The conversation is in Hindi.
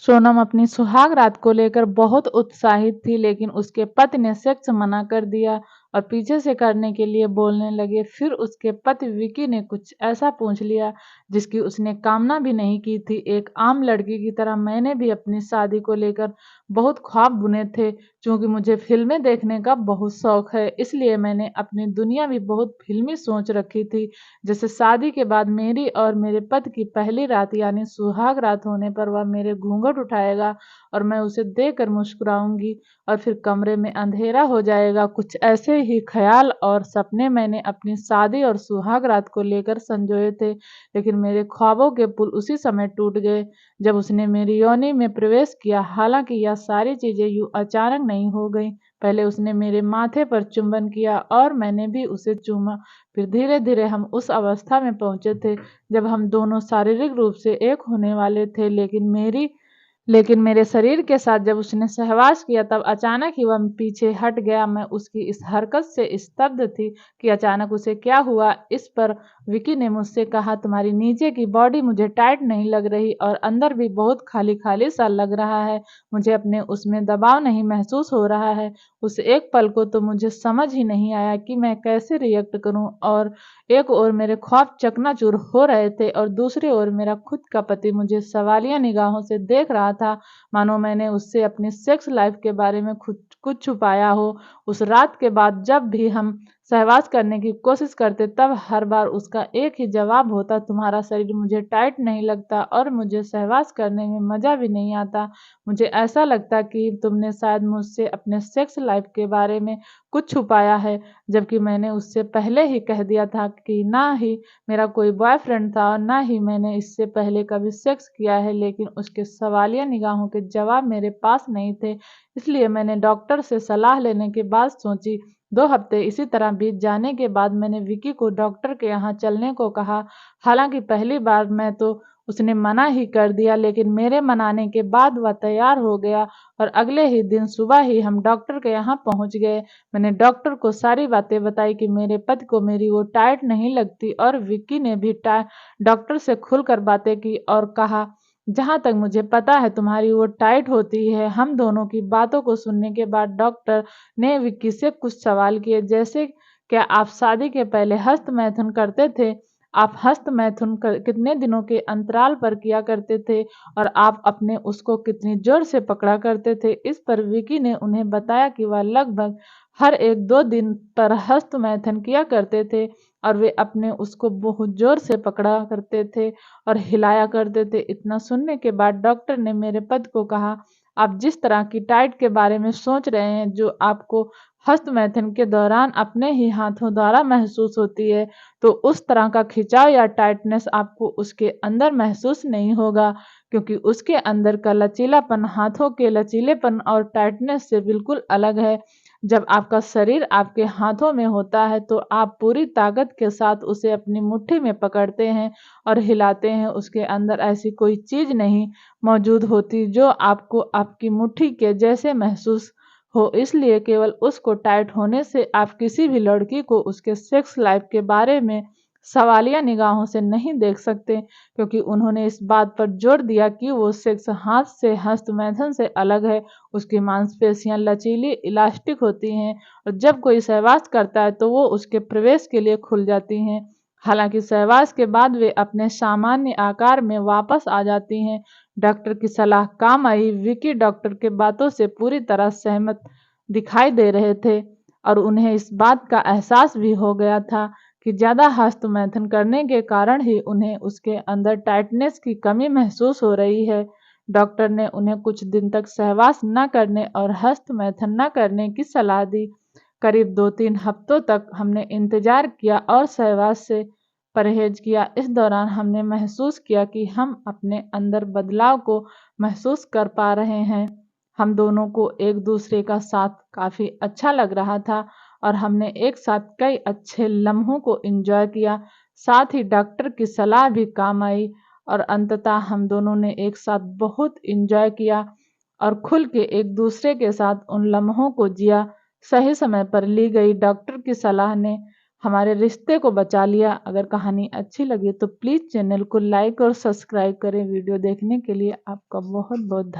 सोनम अपनी सुहाग रात को लेकर बहुत उत्साहित थी, लेकिन उसके पति ने सेक्स मना कर दिया और पीछे से करने के लिए बोलने लगे। फिर उसके पति विकी ने कुछ ऐसा पूछ लिया जिसकी उसने कामना भी नहीं की थी। एक आम लड़की की तरह मैंने भी अपनी शादी को लेकर बहुत ख्वाब बुने थे। क्योंकि मुझे फिल्में देखने का बहुत शौक है, इसलिए मैंने अपनी दुनिया भी बहुत फिल्मी सोच रखी थी। जैसे शादी के बाद मेरी और मेरे पति की पहली रात यानी सुहाग रात होने पर वह मेरे घूंघट उठाएगा और मैं उसे देखकर मुस्कुराऊंगी और फिर कमरे में अंधेरा हो जाएगा। कुछ ऐसे ही ख्याल और सपने मैंने अपनी शादी और सुहाग रात को लेकर संजोए थे, लेकिन मेरे ख्वाबों के पुल उसी समय टूट गए जब उसने मेरी योनि में प्रवेश किया। हालांकि यह सारी चीजें यूं अचानक नहीं हो गई। पहले उसने मेरे माथे पर चुंबन किया और मैंने भी उसे चूमा। फिर धीरे धीरे हम उस अवस्था में पहुंचे थे जब हम दोनों शारीरिक रूप से एक होने वाले थे, लेकिन मेरे शरीर के साथ जब उसने सहवास किया तब अचानक ही वह पीछे हट गया। मैं उसकी इस हरकत से स्तब्ध थी कि अचानक उसे क्या हुआ। इस पर विकी ने मुझसे कहा, तुम्हारी नीचे की बॉडी मुझे टाइट नहीं लग रही और अंदर भी बहुत खाली खाली सा लग रहा है। मुझे अपने उसमें दबाव नहीं महसूस हो रहा है। उस एक पल को तो मुझे समझ ही नहीं आया कि मैं कैसे रिएक्ट करूं। और एक ओर मेरे ख्वाब चकनाचूर हो रहे थे और दूसरी ओर मेरा खुद का पति मुझे सवालिया निगाहों से देख रहा था, मानो मैंने उससे अपनी सेक्स लाइफ के बारे में खुद कुछ छुपाया हो। उस रात के बाद जब भी हम सहवास करने की कोशिश करते तब हर बार उसका एक ही जवाब होता, तुम्हारा शरीर मुझे टाइट नहीं लगता और मुझे सहवास करने में मजा भी नहीं आता। मुझे ऐसा लगता कि तुमने शायद मुझसे अपने सेक्स लाइफ के बारे में कुछ छुपाया है, जबकि मैंने उससे पहले ही कह दिया था कि ना ही मेरा कोई बॉयफ्रेंड था और ना ही मैंने इससे पहले कभी सेक्स किया है। लेकिन उसके सवालिया निगाहों के जवाब मेरे पास नहीं थे, इसलिए मैंने डॉक्टर से सलाह लेने के बाद सोची। 2 हफ्ते इसी तरह बीत जाने के बाद मैंने विकी को डॉक्टर के यहाँ चलने को कहा। हालांकि पहली बार मैं तो उसने मना ही कर दिया, लेकिन मेरे मनाने के बाद वह तैयार हो गया और अगले ही दिन सुबह ही हम डॉक्टर के यहाँ पहुँच गए। मैंने डॉक्टर को सारी बातें बताई कि मेरे पति को मेरी वो टाइट नहीं लगती और विक्की ने भी डॉक्टर से खुलकर बातें की और कहा, जहां तक मुझे पता है तुम्हारी वो टाइट होती है। हम दोनों की बातों को सुनने के बाद डॉक्टर ने विक्की से कुछ सवाल किए, जैसे क्या आप शादी के पहले हस्त मैथुन करते थे, आप हस्त मैथुन कितने दिनों के अंतराल पर किया करते थे और आप अपने उसको कितनी जोर से पकड़ा करते थे। इस पर विकी ने उन्हें बताया कि वह लगभग हर 1-2 दिन पर हस्त मैथुन किया करते थे और वे अपने उसको बहुत जोर से पकड़ा करते थे और हिलाया करते थे। इतना सुनने के बाद डॉक्टर ने मेरे पति को कहा, आप जिस तरह की टाइट के बारे में सोच रहे हैं, जो आपको हस्त मैथुन के दौरान अपने ही हाथों द्वारा महसूस होती है, तो उस तरह का खिंचाव या टाइटनेस आपको उसके अंदर महसूस नहीं होगा, क्योंकि उसके अंदर का लचीलापन हाथों के लचीलेपन और टाइटनेस से बिल्कुल अलग है। जब आपका शरीर आपके हाथों में होता है तो आप पूरी ताकत के साथ उसे अपनी मुट्ठी में पकड़ते हैं और हिलाते हैं। उसके अंदर ऐसी कोई चीज नहीं मौजूद होती जो आपको आपकी मुट्ठी के जैसे महसूस हो, इसलिए केवल उसको टाइट होने से आप किसी भी लड़की को उसके सेक्स लाइफ के बारे में सवालिया निगाहों से नहीं देख सकते, क्योंकि उन्होंने इस बात पर जोर दिया कि वो सेक्स हाथ से हस्त मैथुन से अलग है। उसकी मांसपेशियां लचीली इलास्टिक होती हैं और जब कोई सहवास करता है तो वो उसके प्रवेश के लिए खुल जाती हैं। हालांकि सहवास के बाद वे अपने सामान्य आकार में वापस आ जाती हैं। डॉक्टर की सलाह काम आई। विकी डॉक्टर के बातों से पूरी तरह सहमत दिखाई दे रहे थे और उन्हें इस बात का एहसास भी हो गया था कि ज्यादा हस्तमैथुन करने के कारण ही उन्हें उसके अंदर टाइटनेस की कमी महसूस हो रही है। डॉक्टर ने उन्हें कुछ दिन तक सहवास न करने और हस्तमैथुन न करने की सलाह दी। करीब 2-3 हफ्तों तक हमने इंतजार किया और सहवास से परहेज किया। इस दौरान हमने महसूस किया कि हम अपने अंदर बदलाव को महसूस कर पा रहे हैं। हम दोनों को एक दूसरे का साथ काफी अच्छा लग रहा था और हमने एक साथ कई अच्छे लम्हों को एंजॉय किया। साथ ही डॉक्टर की सलाह भी काम आई और अंततः हम दोनों ने एक साथ बहुत एंजॉय किया और खुल के एक दूसरे के साथ उन लम्हों को जिया। सही समय पर ली गई डॉक्टर की सलाह ने हमारे रिश्ते को बचा लिया। अगर कहानी अच्छी लगी तो प्लीज़ चैनल को लाइक और सब्सक्राइब करें। वीडियो देखने के लिए आपका बहुत बहुत धन्यवाद।